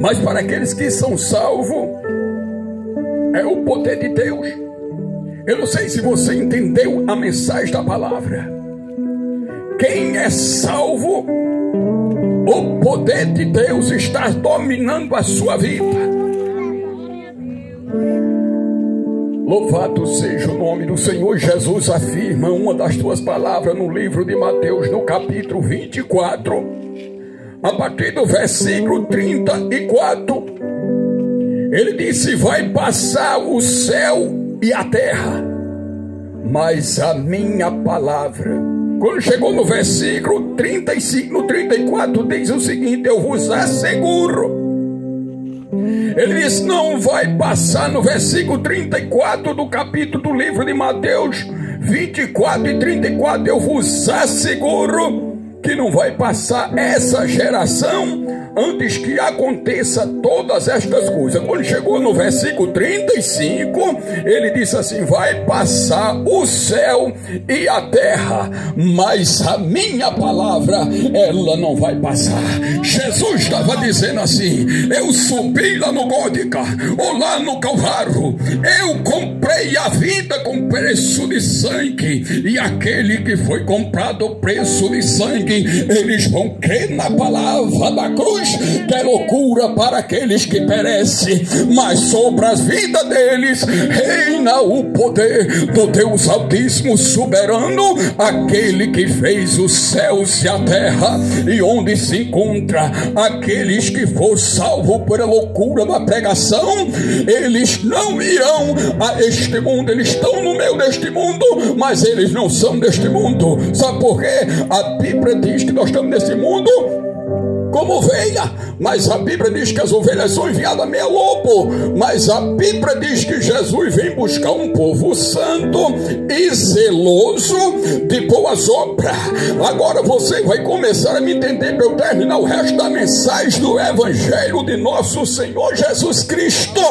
Mas para aqueles que são salvos, é o poder de Deus. Eu não sei se você entendeu a mensagem da palavra. Quem é salvo, o poder de Deus está dominando a sua vida. Louvado seja o nome do Senhor. Jesus afirma uma das suas palavras no livro de Mateus, no capítulo 24, a partir do versículo 34. Ele disse: vai passar o céu e a terra, mas a minha palavra. Quando chegou no versículo 35, no 34, diz o seguinte: eu vos asseguro. Ele diz: não vai passar, no versículo 34 do capítulo do livro de Mateus 24 e 34, eu vos asseguro que não vai passar essa geração antes que aconteça todas estas coisas. Quando chegou no versículo 35, ele disse assim: vai passar o céu e a terra, mas a minha palavra, ela não vai passar. Jesus estava dizendo assim: eu subi lá no Gólgota, ou lá no Calvário, eu comprei a vida com preço de sangue, e aquele que foi comprado o preço de sangue, eles vão crer na palavra da cruz, que é loucura para aqueles que perecem, mas sobre as vidas deles reina o poder do Deus Altíssimo soberano, aquele que fez os céus e a terra, e onde se encontra aqueles que foram salvos pela loucura da pregação. Eles não irão a este mundo, eles estão no meio deste mundo, mas eles não são deste mundo. Sabe por quê? A Bíblia diz que nós estamos nesse mundo como ovelha, mas a Bíblia diz que as ovelhas são enviadas a meio lobo. Mas a Bíblia diz que Jesus vem buscar um povo santo e zeloso de boas obras. Agora você vai começar a me entender para eu terminar o resto da mensagem do Evangelho de nosso Senhor Jesus Cristo.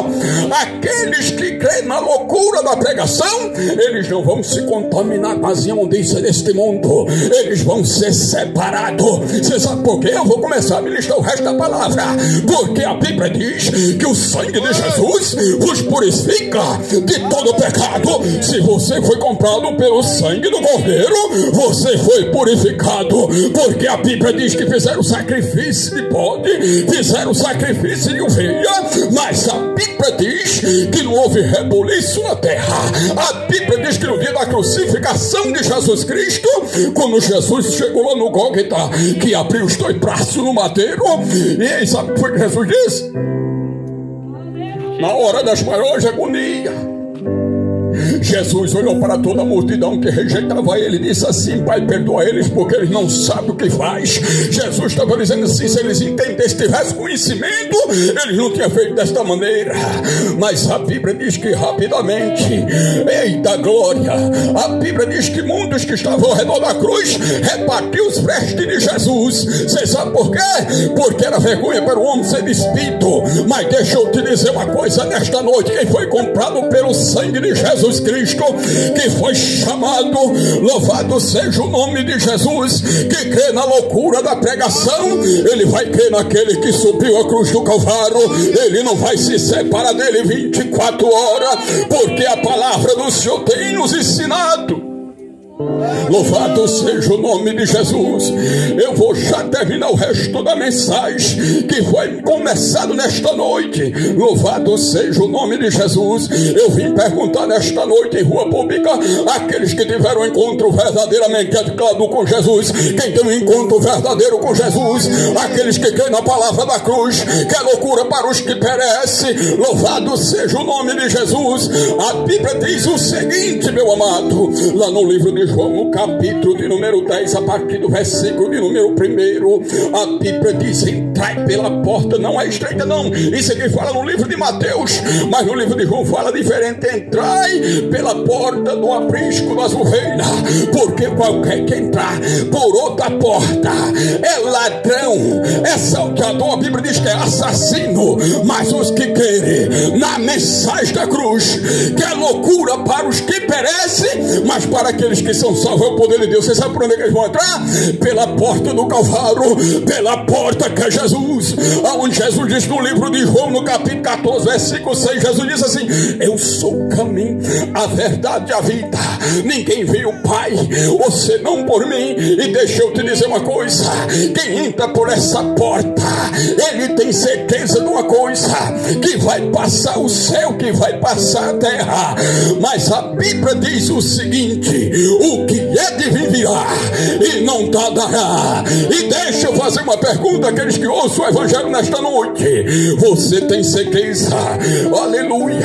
Aqueles que creem na loucura da pregação, eles não vão se contaminar com as imundícias deste mundo, eles vão ser separados. Você sabe por quê? Eu vou começar a ministrar o resto da palavra, porque a Bíblia diz que o sangue de Jesus vos purifica de todo pecado. Se você foi comprado pelo sangue do Cordeiro, você foi purificado, porque a Bíblia diz que fizeram sacrifício de bode, fizeram sacrifício de ovelha, mas a Bíblia diz que não houve rebuliço na terra. A Bíblia diz que no dia da crucificação de Jesus Cristo, quando Jesus chegou lá no Gólgota, que abriu os dois braços no madeiro, e aí sabe o que Jesus disse? Na hora das maiores agonias, Jesus olhou para toda a multidão que rejeitava ele e disse assim: Pai, perdoa eles, porque eles não sabem o que faz. Jesus estava dizendo assim: se eles entendessem, tivessem conhecimento, eles não tinham feito desta maneira. Mas a Bíblia diz que rapidamente, eita glória, a Bíblia diz que muitos que estavam ao redor da cruz repartiu os vestes de Jesus. Você sabe por quê? Porque era vergonha para o homem ser despido. Mas deixa eu te dizer uma coisa nesta noite: quem foi comprado pelo sangue de Jesus Cristo, que foi chamado, louvado seja o nome de Jesus, que crê na loucura da pregação, ele vai crer naquele que subiu a cruz do Calvário. Ele não vai se separar dele 24 horas, porque a palavra do Senhor tem nos ensinado. Louvado seja o nome de Jesus. Eu vou já terminar o resto da mensagem que foi começado nesta noite. Louvado seja o nome de Jesus. Eu vim perguntar nesta noite em rua pública aqueles que tiveram um encontro verdadeiramente adquirido com Jesus. Quem tem um encontro verdadeiro com Jesus, aqueles que creem na palavra da cruz, que é loucura para os que perecem. Louvado seja o nome de Jesus. A Bíblia diz o seguinte, meu amado, lá no livro de João, no capítulo de número 10, a partir do versículo de número 1, a Bíblia diz: entrai pela porta, não é estreita não. Isso aqui fala no livro de Mateus, mas no livro de João fala diferente. Entrai pela porta do aprisco das ovelhas, porque qualquer que entrar por outra porta é ladrão, é salteador. A Bíblia diz que é assassino. Mas os que crerem na mensagem da cruz, que é loucura para os que perecem, mas para aqueles que são salvos é o poder de Deus. Você sabe por onde é que eles vão entrar? Pela porta do Calvário, pela porta que é Jesus Jesus, aonde Jesus diz no livro de João, no capítulo 14, versículo 6, Jesus diz assim: eu sou o caminho, a verdade e a vida. Ninguém vê o Pai, você não por mim. E deixa eu te dizer uma coisa: quem entra por essa porta, ele tem certeza de uma coisa, que vai passar o céu, que vai passar a terra. Mas a Bíblia diz o seguinte: o que é de vir virá e não tardará. E deixa eu fazer uma pergunta àqueles que ouçam o Evangelho nesta noite: você tem certeza, aleluia,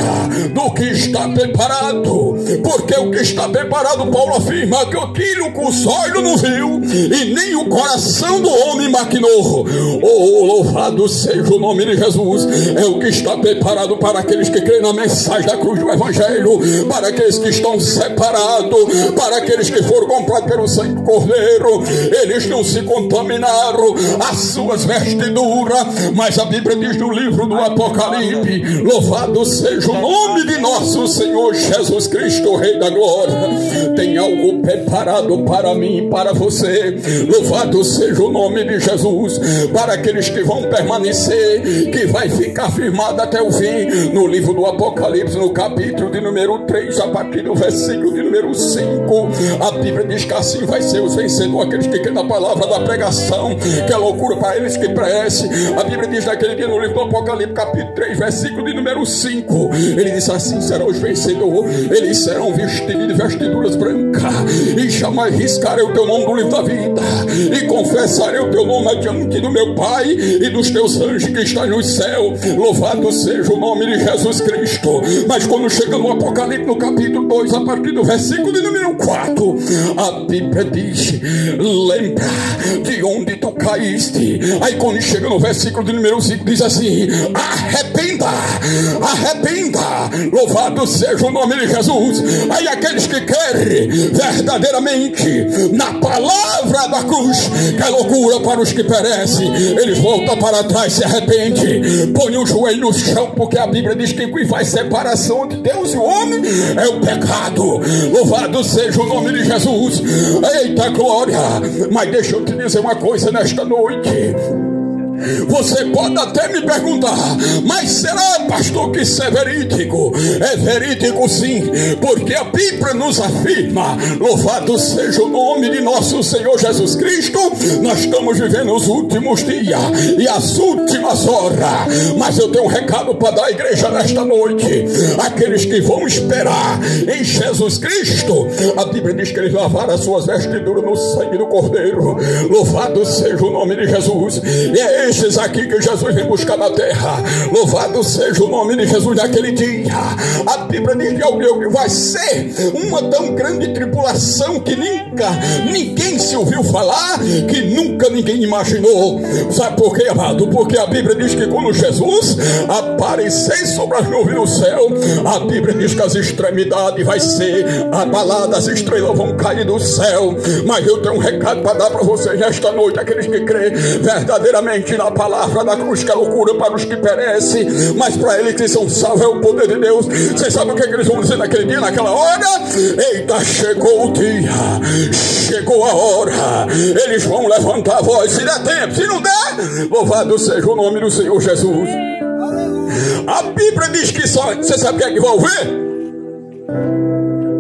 do que está preparado? Porque o que está preparado, Paulo afirma, que aquilo que os olhos não viu e nem o coração do homem maquinou. Oh, louvado seja o nome de Jesus. É o que está preparado para aqueles que creem na mensagem da cruz do Evangelho, para aqueles que estão separados, para aqueles que foram comprados pelo sangue do Cordeiro. Eles não se contaminaram, as suas vestiduras, mas a Bíblia diz no livro do Apocalipse: louvado seja o nome de nosso Senhor Jesus Cristo, Rei da Glória. Tem algo preparado para mim e para você. Louvado seja o nome de Jesus. Para aqueles que vão permanecer, que vai ficar firmado até o fim. No livro do Apocalipse, no capítulo de número 3, a partir do versículo de número 5, a Bíblia diz que assim vai ser os vencedores, aqueles que creem na palavra da pregação, que é loucura para eles que perecem. A Bíblia diz naquele dia, no livro do Apocalipse, capítulo 3, versículo de número 5, ele diz assim: serão os vencedores, eles serão vestidos de vestiduras brancas, e jamais riscarei o teu nome do livro da vida, e confessarei o teu nome diante do meu Pai e dos teus anjos que estão no céu. Louvado seja o nome de Jesus Cristo. Mas quando chega no Apocalipse, no capítulo 2, a partir do versículo de número 4, a Bíblia diz: lembra de onde tu caíste. Aí quando chega no versículo de número 5, diz assim: arrependa, arrependa. Louvado seja o nome de Jesus. Aí aqueles que querem verdadeiramente na palavra da cruz, que é loucura para os que perecem, eles voltam para trás, se arrependem, põe o joelho no chão, porque a Bíblia diz que o que faz separação entre Deus e o homem é o pecado. Louvado seja o nome de Jesus. Eita glória. Mas deixa eu te dizer uma coisa nesta noite. Você pode até me perguntar: mas será, pastor, que isso é verídico? É verídico sim, porque a Bíblia nos afirma, louvado seja o nome de nosso Senhor Jesus Cristo, nós estamos vivendo os últimos dias e as últimas horas. Mas eu tenho um recado para dar à igreja nesta noite: aqueles que vão esperar em Jesus Cristo, a Bíblia diz que eles lavaram as suas vestiduras no sangue do Cordeiro. Louvado seja o nome de Jesus. E é esses aqui que Jesus vem buscar na terra. Louvado seja o nome de Jesus naquele dia. A Bíblia diz que vai ser uma tão grande tribulação que ninguém se ouviu falar, que nunca ninguém imaginou. Sabe por quê, amado? Porque a Bíblia diz que quando Jesus aparecer sobre as nuvens do céu, a Bíblia diz que as extremidades vai ser abaladas, as estrelas vão cair do céu. Mas eu tenho um recado para dar para vocês nesta noite, aqueles que creem verdadeiramente na palavra da cruz, que é loucura para os que perecem, mas para eles que são salvos é o poder de Deus. Vocês sabem o que eles vão dizer naquele dia, naquela hora? Eita, chegou o dia, chegou a hora. Eles vão levantar a voz, se der tempo, se não der, louvado seja o nome do Senhor Jesus. A Bíblia diz que só, você sabe o que é que vai ouvir?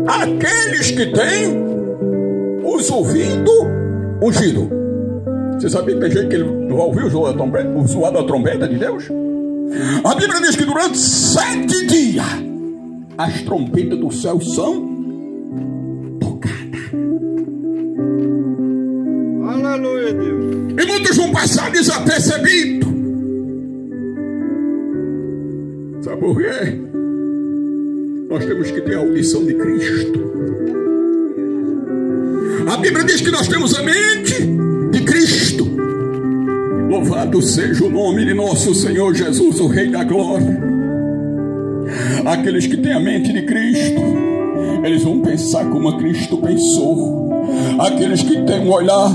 Aqueles que têm os ouvidos ungidos. Você sabia que tem gente que ele não ouviu o zoar da trombeta de Deus? A Bíblia diz que durante 7 dias as trombetas do céu são tocadas. Aleluia, Deus. E muitos vão passar desapercebidos. Sabe por quê? Nós temos que ter a audição de Cristo. A Bíblia diz que nós temos a mente de Cristo. Louvado seja o nome de nosso Senhor Jesus, o Rei da Glória. Aqueles que têm a mente de Cristo, eles vão pensar como Cristo pensou. Aqueles que têm um olhar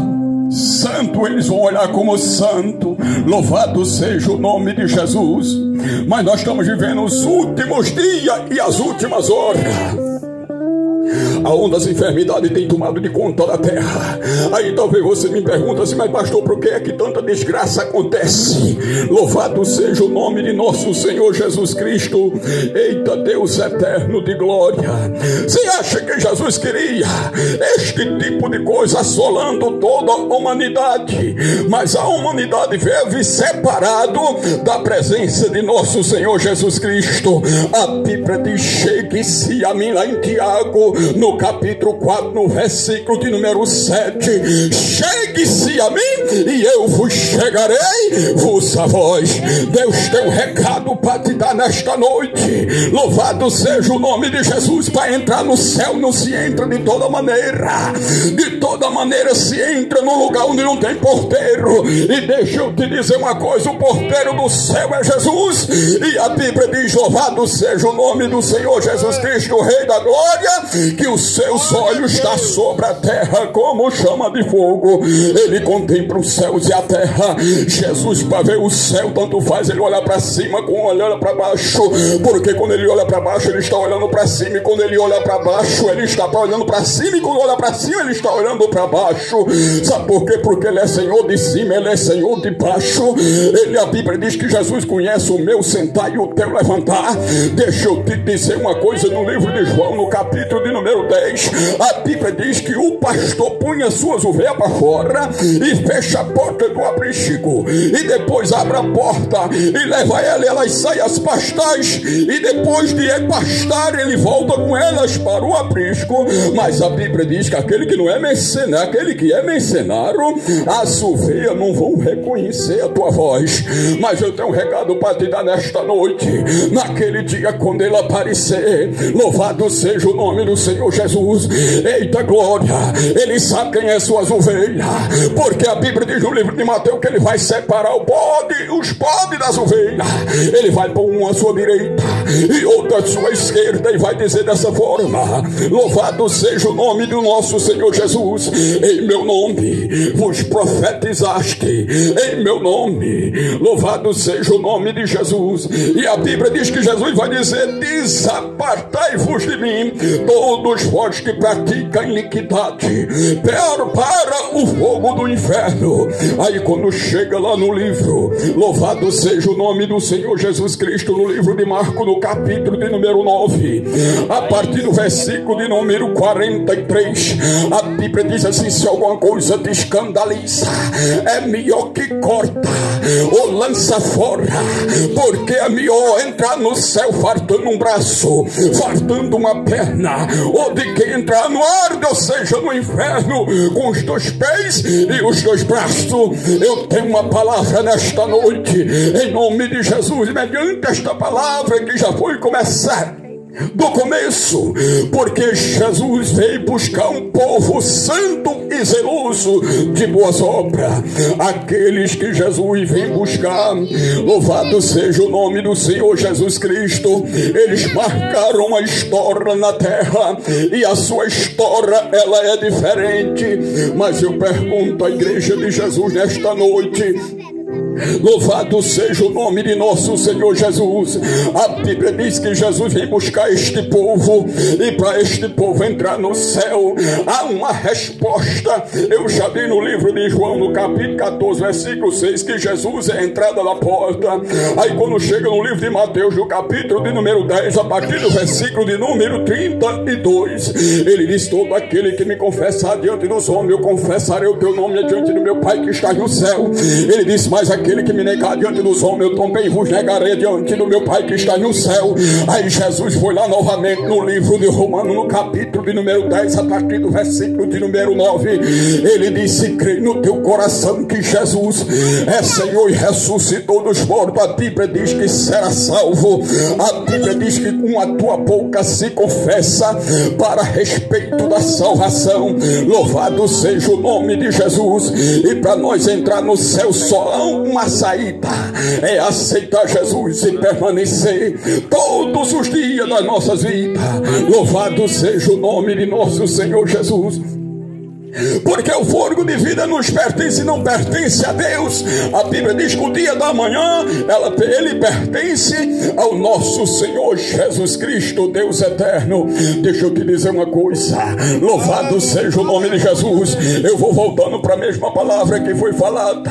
santo, eles vão olhar como santo. Louvado seja o nome de Jesus. Mas nós estamos vivendo os últimos dias e as últimas horas. aonde as enfermidades têm tomado de conta da terra. Aí talvez você me pergunte assim, mas pastor, por que é que tanta desgraça acontece? Louvado seja o nome de nosso Senhor Jesus Cristo. Eita, Deus eterno de glória. Você acha que Jesus queria este tipo de coisa assolando toda a humanidade? Mas a humanidade vive separado da presença de nosso Senhor Jesus Cristo. A Bíblia diz: chegue-se a mim, lá em Tiago, no capítulo 4, no versículo de número 7. Chegue-se a mim e eu vos chegarei vos a vós. Deus tem um recado para te dar nesta noite. Louvado seja o nome de Jesus. Para entrar no céu não se entra de toda maneira. De toda maneira se entra num lugar onde não tem porteiro. E deixa eu te dizer uma coisa: o porteiro do céu é Jesus. E a Bíblia diz: louvado seja o nome do Senhor Jesus Cristo, o Rei da Glória, que os seus olhos estão sobre a terra como chama de fogo. Ele contempla os céus e a terra. Jesus, para ver o céu, tanto faz ele olhar para cima como olhar para baixo, porque quando ele olha para baixo ele está olhando para cima, e quando ele olha para baixo ele está olhando para cima, e quando olha para cima ele está olhando para baixo. Sabe por quê? Porque ele é Senhor de cima, ele é Senhor de baixo. A Bíblia diz que Jesus conhece o meu sentar e o teu levantar. Deixa eu te dizer uma coisa, no livro de João, no capítulo de número 10, a Bíblia diz que o pastor punha suas ovelhas para fora e fecha a porta do aprisco, e depois abre a porta e leva elas saias pastais, e depois de pastar ele volta com elas para o aprisco. Mas a Bíblia diz que aquele que não é mercenário, aquele que é mercenário, as ovelhas não vão reconhecer a tua voz. Mas eu tenho um recado para te dar nesta noite. Naquele dia quando ele aparecer, louvado seja o nome do Senhor Jesus. Eita glória, ele sabe quem é suas ovelhas, porque a Bíblia diz no livro de Mateus que ele vai separar os bodes das ovelhas. Ele vai pôr uma à sua direita e outra à sua esquerda, e vai dizer dessa forma: louvado seja o nome do nosso Senhor Jesus. Em meu nome vos profetizaste, em meu nome, louvado seja o nome de Jesus. E a Bíblia diz que Jesus vai dizer: desapartai-vos de mim, todos vós que praticam iniquidade, para o fogo do inferno. Aí quando chega lá no livro, louvado seja o nome do Senhor Jesus Cristo, no livro de Marcos, no capítulo de número 9, a partir do versículo de número 43, a Bíblia diz assim: se alguma coisa te escandaliza, é melhor que corta ou lança fora, porque é melhor entrar no céu fartando um braço, fartando uma perna, ou de que entrar no ar, ou seja, no inferno, com os dois pés e os dois braços. Eu tenho uma palavra nesta noite, em nome de Jesus, mediante esta palavra que já foi começar do começo, porque Jesus veio buscar um povo santo e zeloso de boas obras, aqueles que Jesus vem buscar. Louvado seja o nome do Senhor Jesus Cristo. Eles marcaram uma história na terra, e a sua história ela é diferente. Mas eu pergunto à igreja de Jesus nesta noite: louvado seja o nome de nosso Senhor Jesus. A Bíblia diz que Jesus vem buscar este povo, e para este povo entrar no céu há uma resposta. Eu já vi no livro de João, no capítulo 14, versículo 6, que Jesus é a entrada da porta. Aí quando chega no livro de Mateus, no capítulo de número 10, a partir do versículo de número 32, ele diz: todo aquele que me confessar diante dos homens, eu confessarei o teu nome diante do meu Pai que está no céu. Ele diz: mas aquele que me negar diante dos homens, eu também vos negarei diante do meu Pai que está no céu. Aí Jesus foi lá novamente no livro de Romanos, no capítulo de número 10, a partir do versículo de número 9, ele disse: crê no teu coração que Jesus é Senhor e ressuscitou dos mortos. A Bíblia diz que será salvo. A Bíblia diz que com a tua boca se confessa para respeito da salvação. Louvado seja o nome de Jesus. E para nós entrar no céu só há uma saída, é aceitar Jesus e permanecer todos os dias das nossas vidas. Louvado seja o nome de nosso Senhor Jesus. Porque o fôlego de vida nos pertence, não pertence a Deus. A Bíblia diz que o dia da manhã ele pertence ao nosso Senhor Jesus Cristo, Deus eterno. Deixa eu te dizer uma coisa, louvado seja o nome de Jesus. Eu vou voltando para a mesma palavra que foi falada.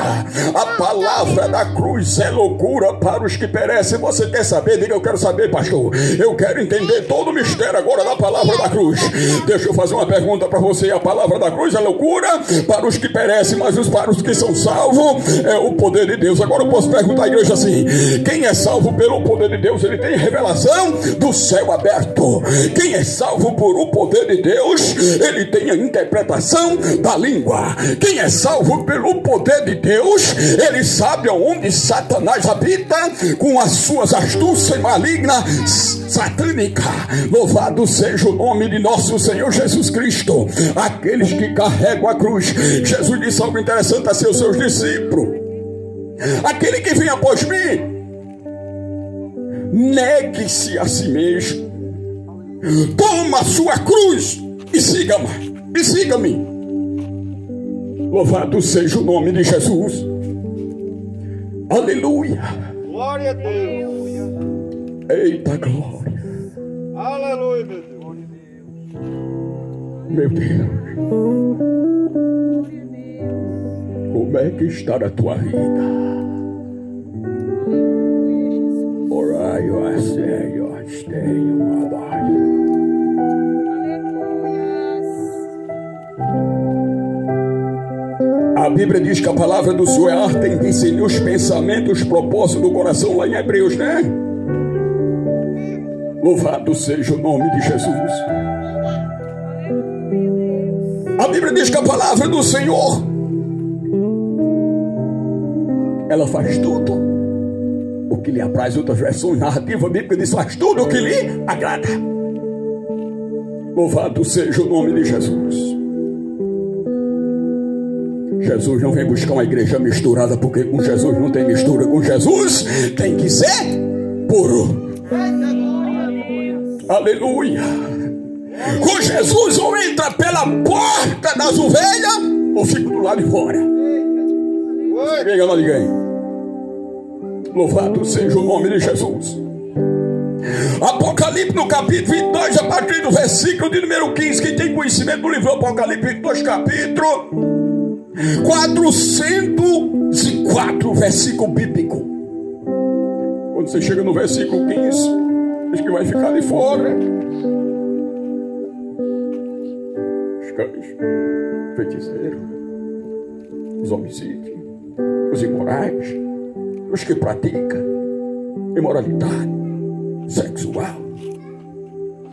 A palavra da cruz é loucura para os que perecem. Você quer saber? Diga: eu quero saber, pastor. Eu quero entender todo o mistério agora da palavra da cruz. Deixa eu fazer uma pergunta para você. A palavra da cruz é loucura para os que perecem, mas para os que são salvos é o poder de Deus. Agora eu posso perguntar à igreja assim: quem é salvo pelo poder de Deus, ele tem revelação do céu aberto. Quem é salvo por o poder de Deus, ele tem a interpretação da língua. Quem é salvo pelo poder de Deus, ele sabe aonde Satanás habita com as suas astúcias malignas satânica. Louvado seja o nome de nosso Senhor Jesus Cristo. Aqueles que carregam a cruz. Jesus disse algo interessante a seus discípulos: aquele que vem após mim, negue-se a si mesmo, toma a sua cruz e siga-me. Louvado seja o nome de Jesus. Aleluia. Glória a Deus. Eita glória. Aleluia, meu Deus. Meu Deus, como é que está a tua vida? Orai, ó Senhor, esteja uma barra. A Bíblia diz que a palavra do Senhor é arte em discernir os pensamentos, os propósitos do coração, lá em Hebreus, né? Louvado seja o nome de Jesus. A Bíblia diz que a palavra do Senhor, ela faz tudo o que lhe apraz. Outras versões narrativas bíblicas diz: faz tudo o que lhe agrada. Louvado seja o nome de Jesus. Jesus não vem buscar uma igreja misturada, porque com Jesus não tem mistura. Com Jesus tem que ser puro. Aleluia. Com Jesus ou entra pela porta das ovelhas ou fica do lado de fora. Não engana ninguém. Louvado seja o nome de Jesus. Apocalipse no capítulo 22, a partir do versículo de número 15. Quem tem conhecimento do livro Apocalipse 22, capítulo 404, versículo bíblico. Quando você chega no versículo 15, diz que vai ficar de fora os cães, feiticeiros, os homicídios, os imorais, os que praticam imoralidade sexual.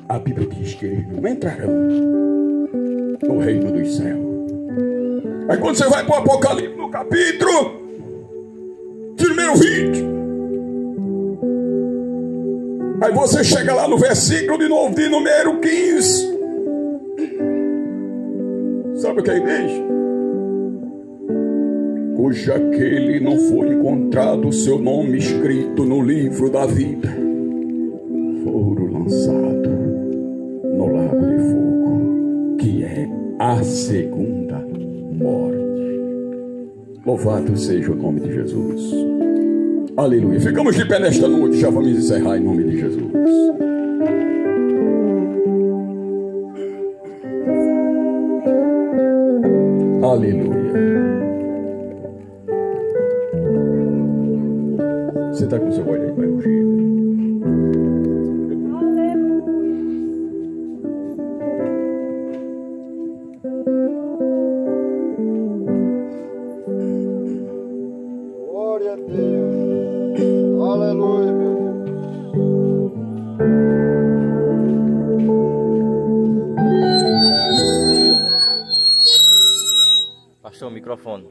A Bíblia diz que eles não entrarão no reino dos céus. Aí quando você vai para o Apocalipse no capítulo de número 20, aí você chega lá no versículo de novo de número 15. Sabe o que aí diz? Cuja aquele não foi encontrado o seu nome escrito no livro da vida, foram lançados no lago de fogo, que é a segunda morte. Louvado seja o nome de Jesus. Aleluia. Ficamos de pé nesta noite. Já vamos encerrar em nome de Jesus. Aleluia. Você está com o seu olho aí, vai ungir. Glória a Deus. Aleluia, meu Deus. Pastor, o microfone.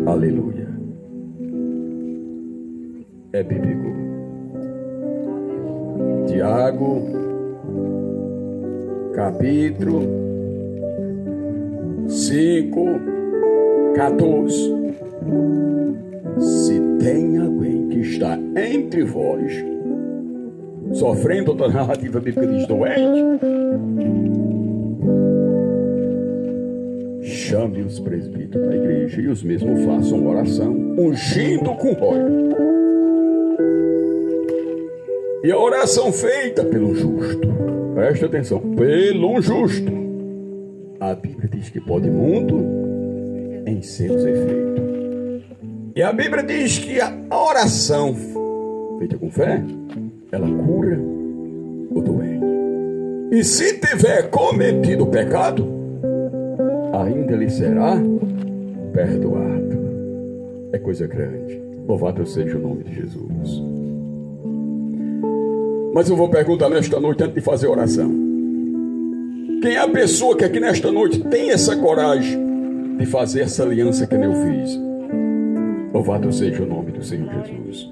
Aleluia. É bíblico. Tiago, capítulo 5, 14. Se tem alguém que está entre vós, sofrendo, outra narrativa bíblica diz doente, chame os presbíteros da igreja e os mesmos façam oração, ungindo com óleo. E a oração feita pelo justo, presta atenção, pelo justo, a Bíblia diz que pode muito em seus efeitos. E a Bíblia diz que a oração feita com fé, ela cura o doente. E se tiver cometido pecado, ainda lhe será perdoado. É coisa grande. Louvado seja o nome de Jesus. Mas eu vou perguntar nesta noite, antes de fazer oração, quem é a pessoa que aqui nesta noite tem essa coragem de fazer essa aliança que eu fiz? Louvado seja o nome do Senhor Jesus.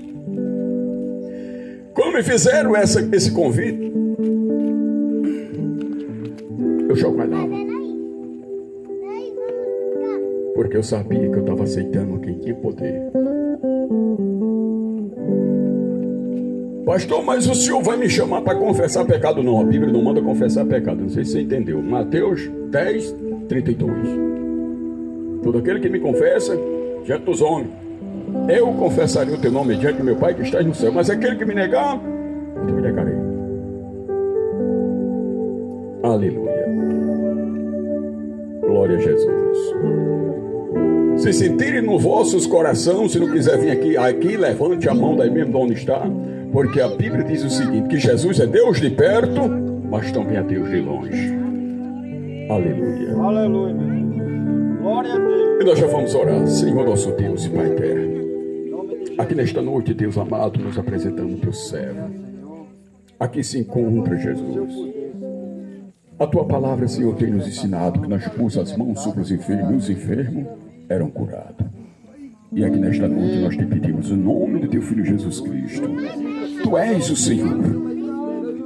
Quando me fizeram esse convite, eu chocolava, porque eu sabia que eu estava aceitando quem tinha poder. Pastor, mas o senhor vai me chamar para confessar pecado? Não, a Bíblia não manda confessar pecado. Não sei se você entendeu. Mateus 10, 32. Todo aquele que me confessa diante dos homens, eu confessarei o teu nome diante do meu Pai que está no céu. Mas aquele que me negar, eu me negarei. Aleluia. Glória a Jesus. Se sentirem nos vossos corações, se não quiser vir aqui, levante a mão daí mesmo de onde está. Porque a Bíblia diz o seguinte, que Jesus é Deus de perto, mas também é Deus de longe. Aleluia. Aleluia, meu Deus. Glória a Deus. E nós já vamos orar. Senhor nosso Deus e Pai eterno, aqui nesta noite, Deus amado, nos apresentamos o teu servo. Aqui se encontra Jesus. A tua palavra, Senhor, tem nos ensinado que nós pus as mãos sobre os enfermos e os enfermos eram curados. E aqui nesta noite nós te pedimos o nome do teu Filho Jesus Cristo. Tu és o Senhor.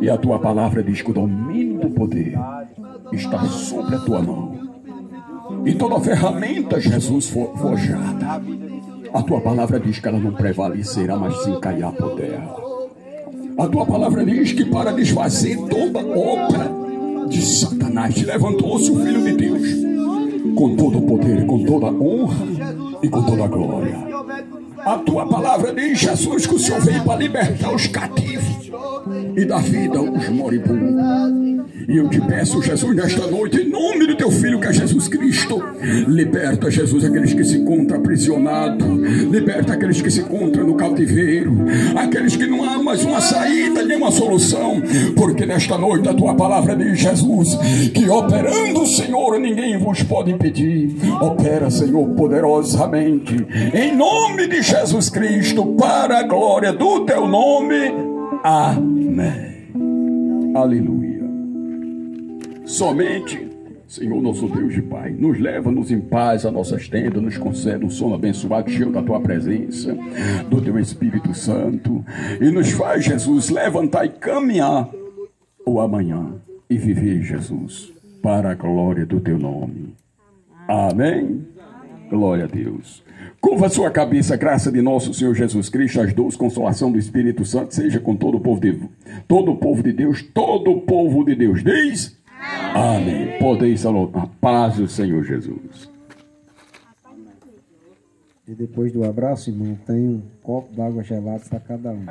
E a tua palavra diz que o domínio do poder está sobre a tua mão. E toda ferramenta, Jesus, forjada, a tua palavra diz que ela não prevalecerá, mas sim cairá por terra. A tua palavra diz que para desfazer toda obra de Satanás, levantou-se o Filho de Deus, com todo o poder, com toda a honra e com toda a glória. A tua palavra diz, Jesus, que o Senhor veio para libertar os cativos e dar vida aos moribundos. E eu te peço, Jesus, nesta noite, em nome do teu Filho, que é Jesus Cristo, liberta, Jesus, aqueles que se encontram aprisionados, liberta aqueles que se encontram no cativeiro, aqueles que não há mais uma saída, nem uma solução, porque nesta noite a tua palavra diz, Jesus, que operando o Senhor, ninguém vos pode impedir. Opera, Senhor, poderosamente, em nome de Jesus Cristo, para a glória do teu nome. Amém. Aleluia. Somente, Senhor nosso Deus e Pai, nos leva-nos em paz a nossas tendas, nos concede um sono abençoado, cheio da tua presença, do teu Espírito Santo, e nos faz, Jesus, levantar e caminhar o amanhã e viver, Jesus, para a glória do teu nome. Amém? Glória a Deus. Curva a sua cabeça, a graça de nosso Senhor Jesus Cristo, as duas, consolação do Espírito Santo, seja com todo o povo de Deus, todo o povo de Deus diz... Amém. Podeis salutar. A paz do Senhor Jesus. E depois do abraço, irmão, tem um copo d'água gelada para cada um.